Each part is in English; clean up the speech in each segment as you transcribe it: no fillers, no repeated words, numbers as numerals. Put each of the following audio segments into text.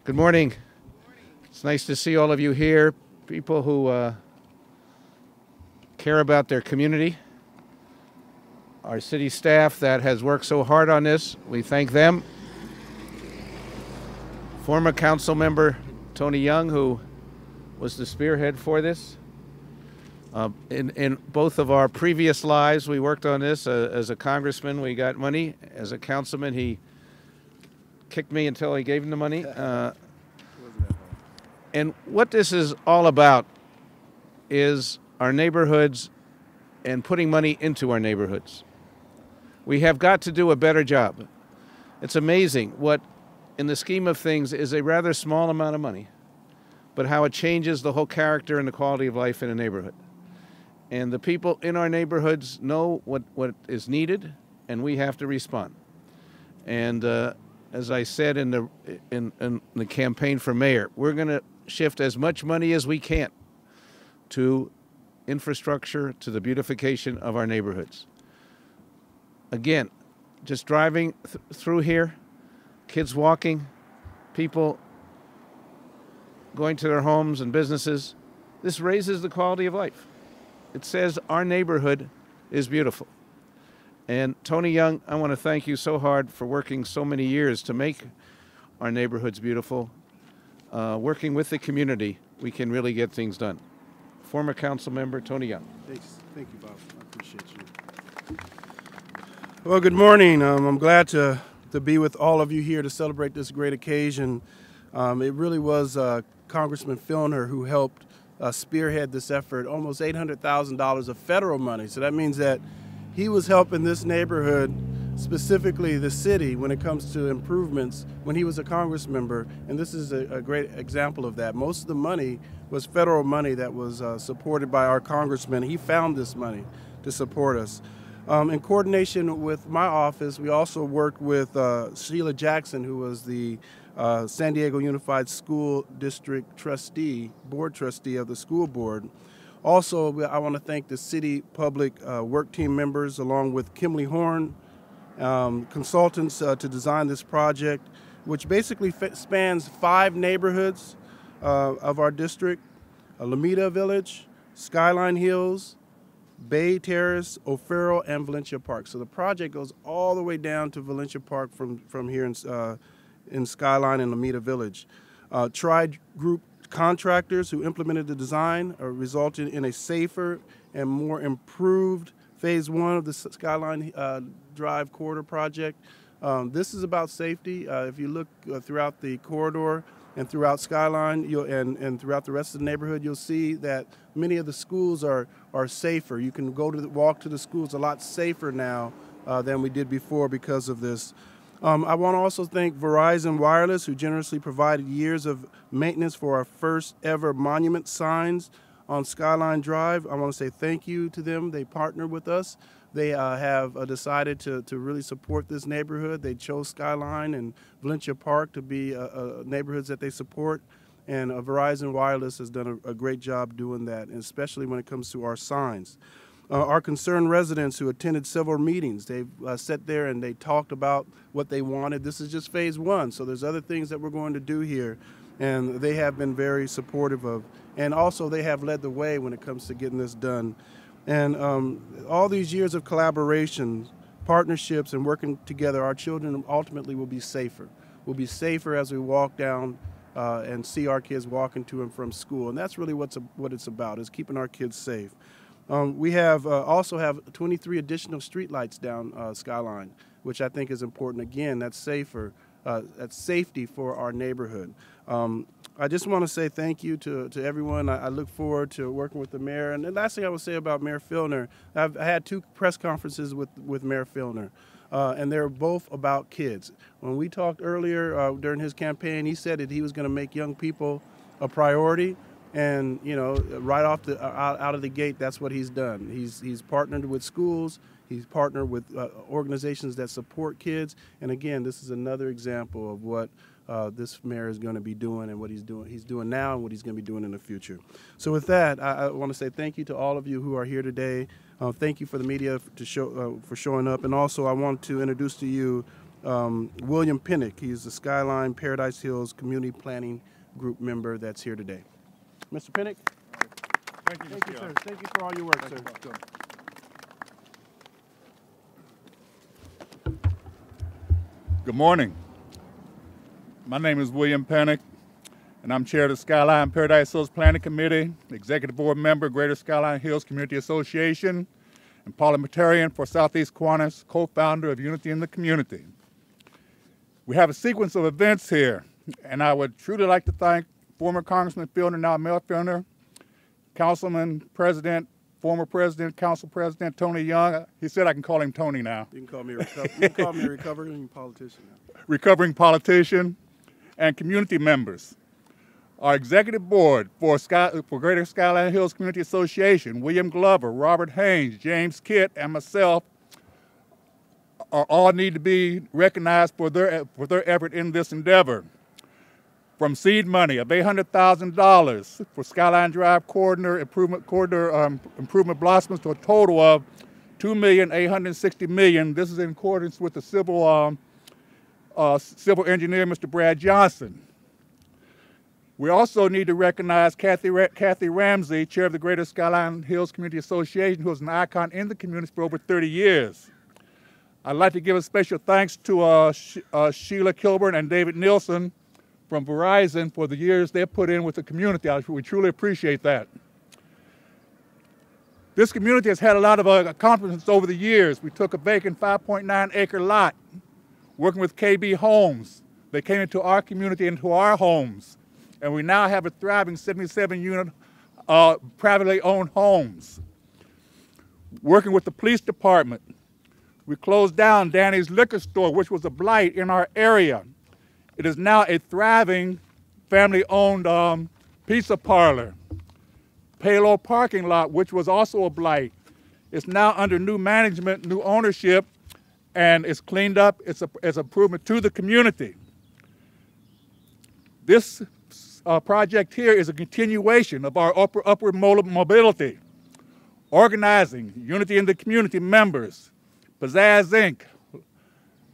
Good morning. It's nice to see all of you here, people who care about their community. Our city staff that has worked so hard on this, we thank them. Former council member Tony Young, who was the spearhead for this. In both of our previous lives, we worked on this. As a congressman, we got money. As a councilman, he kicked me until I gave him the money. And what this is all about is our neighborhoods and putting money into our neighborhoods. We have got to do a better job. It's amazing what, in the scheme of things, is a rather small amount of money, but how it changes the whole character and the quality of life in a neighborhood. And the people in our neighborhoods know what is needed, and we have to respond. And as I said in the campaign for mayor, we're going to shift as much money as we can to infrastructure, to the beautification of our neighborhoods. Again, just driving through here, kids walking, people going to their homes and businesses, this raises the quality of life. It says our neighborhood is beautiful. And Tony Young, I want to thank you so hard for working so many years to make our neighborhoods beautiful. Working with the community, we can really get things done. Former council member Tony Young. Thanks. Thank you, Bob. I appreciate you. Well, good morning. I'm glad to be with all of you here to celebrate this great occasion. It really was Congressman Filner who helped spearhead this effort, almost $800,000 of federal money. So that means that he was helping this neighborhood, specifically the city, when it comes to improvements when he was a Congress member, and this is a great example of that. Most of the money was federal money that was supported by our congressman. He found this money to support us. In coordination with my office, we also worked with Sheila Jackson, who was the San Diego Unified School District trustee, board trustee of the school board. Also, I want to thank the city public work team members, along with Kimley Horn, consultants to design this project, which basically spans 5 neighborhoods of our district: Alameda Village, Skyline Hills, Bay Terrace, O'Farrell, and Valencia Park. So the project goes all the way down to Valencia Park from here in Skyline and Alameda Village. Tri-group contractors who implemented the design resulted in a safer and more improved Phase 1 of the Skyline Drive Corridor project. This is about safety. If you look throughout the corridor and throughout Skyline and throughout the rest of the neighborhood, you'll see that many of the schools are safer. You can walk to the schools a lot safer now than we did before because of this. I want to also thank Verizon Wireless, who generously provided years of maintenance for our first ever monument signs on Skyline Drive. I want to say thank you to them. They partnered with us. They have decided to really support this neighborhood. They chose Skyline and Valencia Park to be neighborhoods that they support. And Verizon Wireless has done a great job doing that, and especially when it comes to our signs. Our concerned residents who attended several meetings, they've sat there and they talked about what they wanted. This is just Phase 1, so there's other things that we're going to do here, and they have been very supportive of. And also they have led the way when it comes to getting this done. And all these years of collaboration, partnerships, and working together, our children ultimately will be safer. We'll be safer as we walk down and see our kids walking to and from school. And that's really what it's about, is keeping our kids safe. We also have 23 additional streetlights down Skyline, which I think is important. Again, that's safety for our neighborhood. I just want to say thank you to everyone. I look forward to working with the mayor. And the last thing I will say about Mayor Filner, I had 2 press conferences with Mayor Filner, and they're both about kids. When we talked earlier during his campaign, he said that he was going to make young people a priority. And right off out of the gate, that's what he's done. He's partnered with schools. He's partnered with organizations that support kids. And again, this is another example of what this mayor is going to be doing and what he's doing now and what he's going to be doing in the future. So with that, I want to say thank you to all of you who are here today. Thank you for the media for showing up. And also I want to introduce to you William Pinnock. He's the Skyline Paradise Hills Community Planning Group member that's here today. Mr. Pinnock? Thank you, Thank you, sir. Thank you for all your work, sir. Good morning. My name is William Pinnock, and I'm chair of the Skyline Paradise Hills Planning Committee, executive board member, Greater Skyline Hills Community Association, and parliamentarian for Southeast Kiwanis, co-founder of Unity in the Community. We have a sequence of events here, and I would truly like to thank former Congressman Fielder, now Mayor Fielder, Councilman President, former President, Council President Tony Young. He said I can call him Tony now. You can call me a recovering politician now. Recovering politician, and community members. Our executive board for Greater Skyline Hills Community Association, William Glover, Robert Haynes, James Kitt, and myself all need to be recognized for their effort in this endeavor. From seed money of $800,000 for Skyline Drive corridor improvement blossoms to a total of $2,860,000. This is in accordance with the civil engineer, Mr. Brad Johnson. We also need to recognize Kathy Ramsey, chair of the Greater Skyline Hills Community Association, who is an icon in the community for over 30 years. I'd like to give a special thanks to Sheila Kilburn and David Nielsen from Verizon for the years they've put in with the community. We truly appreciate that. This community has had a lot of accomplishments over the years. We took a vacant 5.9-acre lot, working with KB Homes. They came into our community, into our homes, and we now have a thriving 77-unit privately owned homes. Working with the police department, we closed down Danny's Liquor Store, which was a blight in our area. It is now a thriving family-owned pizza parlor. Palo parking lot, which was also a blight. It's now under new management, new ownership, and it's cleaned up. It's an improvement to the community. This project here is a continuation of our upward mobility, organizing Unity in the Community members, Pizzazz Inc.,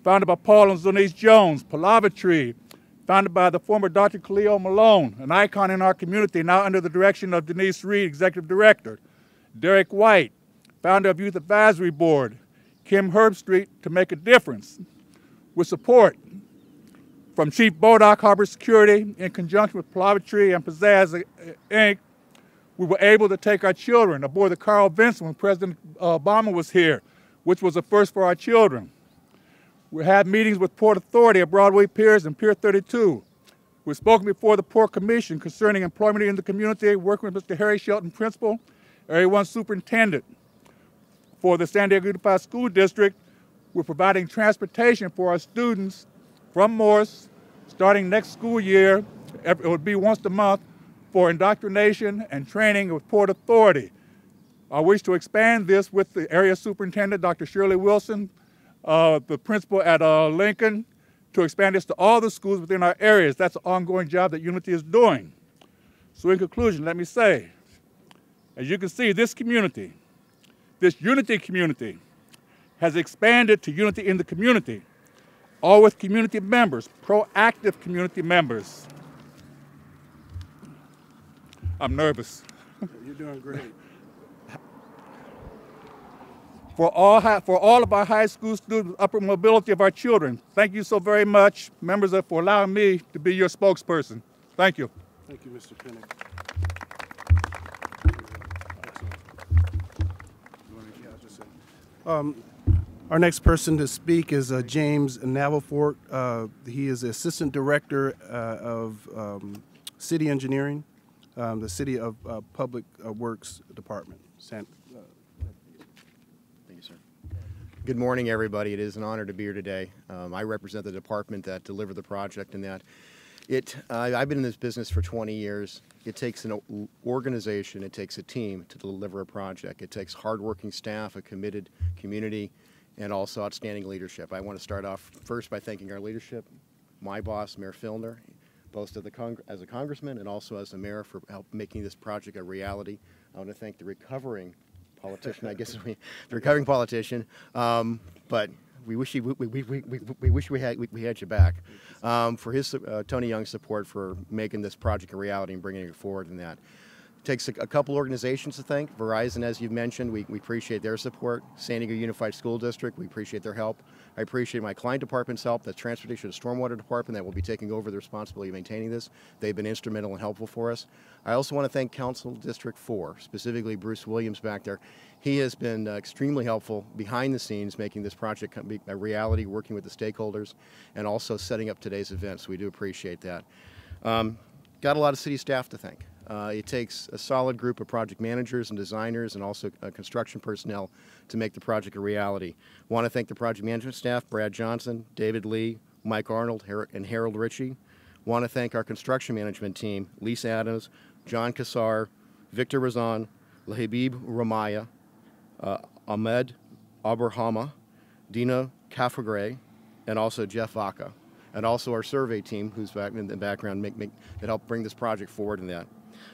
founded by Paul and Zonice Jones, Palavatry, founded by the former Dr. Khalil Malone, an icon in our community, now under the direction of Denise Reed, Executive Director. Derek White, founder of Youth Advisory Board. Kim Herbstreet, to make a difference. With support from Chief Bodock Harbor Security, in conjunction with Palavatry and Pizzazz Inc., we were able to take our children aboard the Carl Vinson when President Obama was here, which was a first for our children. We had meetings with Port Authority at Broadway Piers and Pier 32. We've spoken before the Port Commission concerning employment in the community, working with Mr. Harry Shelton, Principal, Area 1 Superintendent. For the San Diego Unified School District, we're providing transportation for our students from Morse, starting next school year. It would be once a month for indoctrination and training with Port Authority. I wish to expand this with the Area Superintendent, Dr. Shirley Wilson, the principal at Lincoln, to expand this to all the schools within our areas. That's an ongoing job that Unity is doing. So in conclusion, let me say, as you can see, this community, this Unity community, has expanded to Unity in the Community, all with community members, proactive community members. I'm nervous. You're doing great. For all of our high school students, upward mobility of our children, thank you so very much, members, for allowing me to be your spokesperson. Thank you. Thank you, Mr. Pinnock. Our next person to speak is James Navelfort. He is the Assistant Director of City Engineering, the City of Public Works Department. Thank you, sir. Good morning, everybody. It is an honor to be here today. I represent the department that delivered the project, and that I've been in this business for 20 years. It takes an organization, it takes a team to deliver a project. It takes hardworking staff, a committed community, and also outstanding leadership. I want to start off first by thanking our leadership, my boss, Mayor Filner, both as a congressman and also as a mayor, for making this project a reality. I want to thank the recovering politician, I guess, the recovering politician, but we wish we had you back. For his Tony Young's support for making this project a reality and bringing it forward in that. Takes a couple organizations to thank. Verizon, as you've mentioned, we appreciate their support. San Diego Unified School District, we appreciate their help. I appreciate my client department's help, the Transportation and Stormwater Department that will be taking over the responsibility of maintaining this. They've been instrumental and helpful for us. I also want to thank Council District 4, specifically Bruce Williams back there. He has been extremely helpful behind the scenes, making this project a reality, working with the stakeholders, and also setting up today's event, so we do appreciate that. Got a lot of city staff to thank. It takes a solid group of project managers and designers and also construction personnel to make the project a reality. Want to thank the project management staff, Brad Johnson, David Lee, Mike Arnold, and Harold Ritchie. Want to thank our construction management team, Lisa Adams, John Kassar, Victor Razan, Lahabib Ramaya, Ahmed Abrahama, Dina Kafagray, and also Jeff Vaca. And also our survey team, who's back in the background, that helped bring this project forward in that.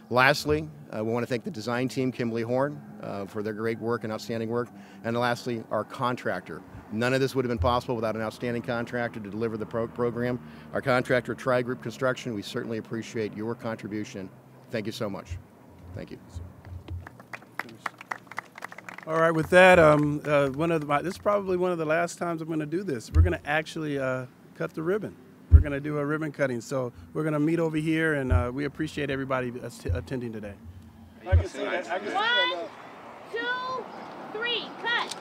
Lastly, we want to thank the design team, Kimberly Horn, for their great work and outstanding work. And lastly, our contractor. None of this would have been possible without an outstanding contractor to deliver the program. Our contractor, Tri-Group Construction, we certainly appreciate your contribution. Thank you so much. Thank you. All right, with that, this is probably one of the last times I'm going to do this. We're going to actually cut the ribbon. We're going to do a ribbon cutting. So we're going to meet over here, and we appreciate everybody attending today. I can see that. 1, 2, 3, cut.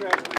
Yay!